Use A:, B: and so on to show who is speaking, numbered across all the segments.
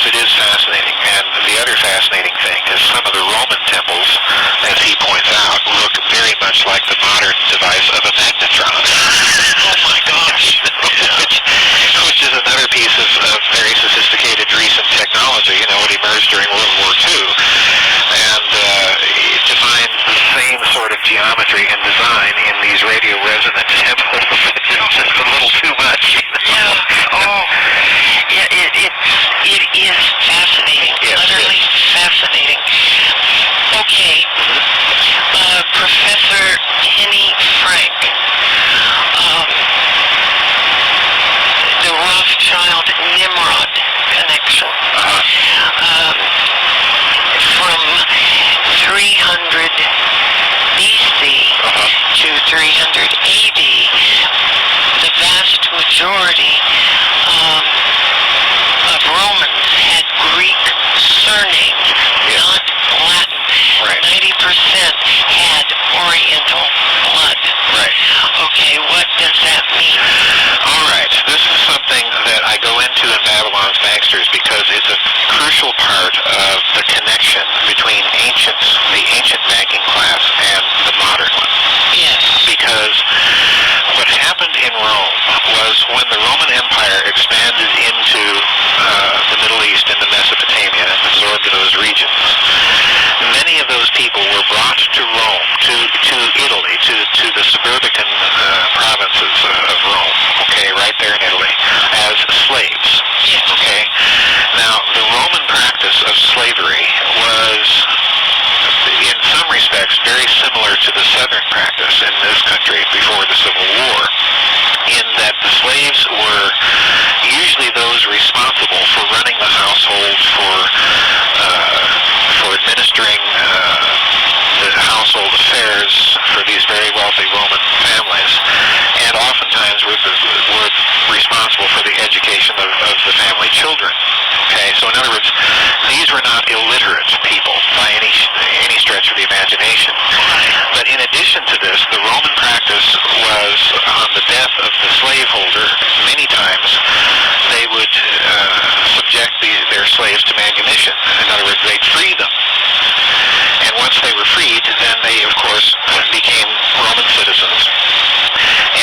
A: it is fascinating. And the other fascinating thing is some of the Roman temples, as he points out, look very much like the modern device of a magnetron.
B: Oh my gosh.
A: which is another piece of very sophisticated recent technology. It emerged during World War II. And to find the same sort of geometry and design in these radio resonant temples is just a little too much.
B: Yeah. Oh. Yeah, it is fascinating.
A: Yes,
B: utterly fascinating. Okay. Professor Henny Frank. The Rothschild Nimrod connection. From 300 BC to 300 AD, the vast majority of Romans had Greek surnames, not Latin.
A: Right.
B: 90% had Oriental blood.
A: Right.
B: Okay, what does that mean?
A: All right. This is something that I go into in Babylon's Banksters because it's a crucial part of the connection between the ancient banking class and the modern one.
B: Yes.
A: Because what happened in Rome was when the Roman Empire expanded into the Middle East, into Mesopotamia, and absorbed those regions, many of those people were brought to Rome, to Italy, to the suburban provinces of Rome, okay, right there in Italy, as slaves.
B: Yes.
A: Okay? Now, the Roman practice of slavery was, in some respects, very similar to the Southern practice in this country before the Civil War, in that the slaves were usually those responsible for running the household, for administering the household affairs for these very wealthy Roman families, and oftentimes were responsible for the education of the family children. Okay, so in other words, these were not illiterate people by any stretch of the imagination. But in addition to this, the Roman practice was, on the death of the slaveholder, many times they would subject their slaves to manumission. In other words, they'd free them. And once they were freed, then they, of course, became Roman citizens.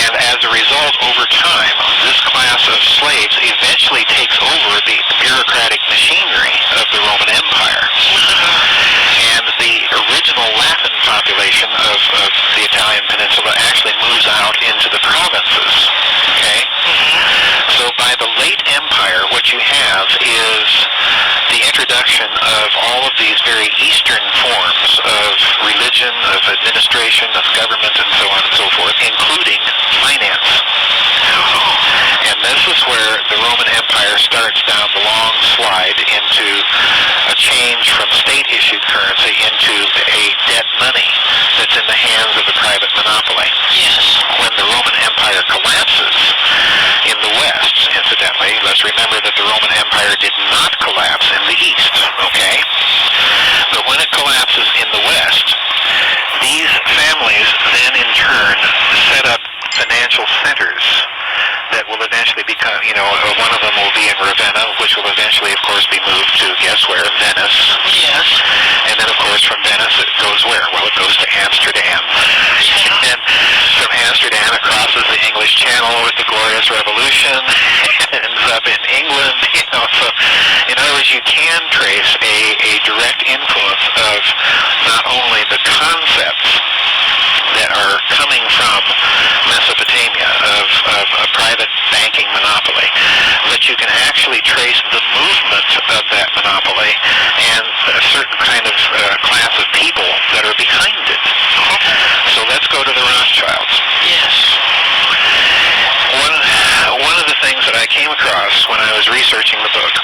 A: And as a result, over time, this class of slaves eventually takes over the bureaucratic machinery of the Roman Empire. And the original Latin population of the Italian peninsula actually moves out into the provinces. Okay? So by the late Empire, what you have is the introduction of all of these very Eastern forms of religion, of administration, of government, and so on and so forth, including finance. And this is where the Roman Empire starts down the long slide into a change from state-issued currency into a debt money that's in the hands of a private monopoly.
B: Yes.
A: When the Roman Empire collapses in the West, incidentally, let's remember that the Roman Empire did not collapse in the East, okay? But when it collapses in the West, these families then in turn set up financial centers that will eventually become, one of them will be in Ravenna, which will eventually, of course, be moved to, guess where, Venice.
B: Yes.
A: And then, of course, from Venice it goes where? Well, it goes to Amsterdam.
B: Yeah.
A: And from Amsterdam it crosses the English Channel with the Glorious Revolution, and ends up in England, So, in other words, you can trace a direct influence of not only the concepts that are coming from Mesopotamia of a private banking monopoly, but you can actually trace the movement of that monopoly and a certain kind of class of people that are behind it. So let's go to the Rothschilds.
B: Yes.
A: One of the things that I came across when I was researching the book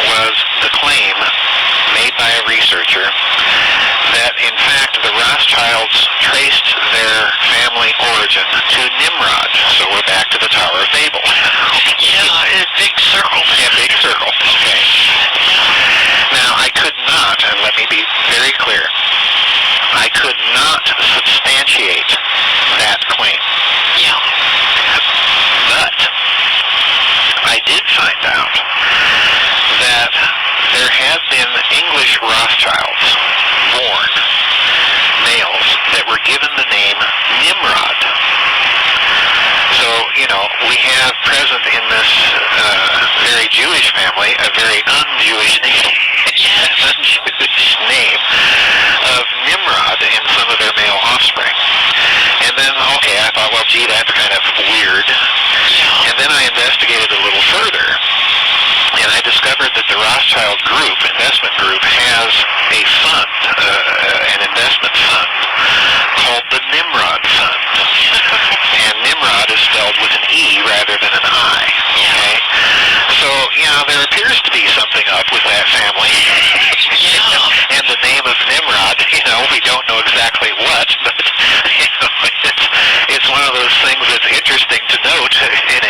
A: was the claim made by a researcher that, in fact, the Rothschilds traced their family origin to Nimrod. So we're back to the Tower of Babel.
B: Yeah, a big circle.
A: Yeah, big circle. Okay. Now, I could not, and let me be very clear, I could not substantiate that claim.
B: Yeah.
A: But I did find out that there Jewish Rothschilds born, males, that were given the name Nimrod. So, we have present in this very Jewish family a very un-Jewish name, un-Jewish name of Nimrod in some of their male offspring. And then, okay, I thought, well, gee, that's kind of weird.
B: Yeah.
A: And then I investigated a little further, and I discovered that the Rothschild Group, investment group, has a fund, an investment fund, called the Nimrod Fund. And Nimrod is spelled with an E rather than an I. Okay? So, there appears to be something up with that family.
B: Yeah.
A: And the name of Nimrod, we don't know exactly what, but it's one of those things that's interesting to note in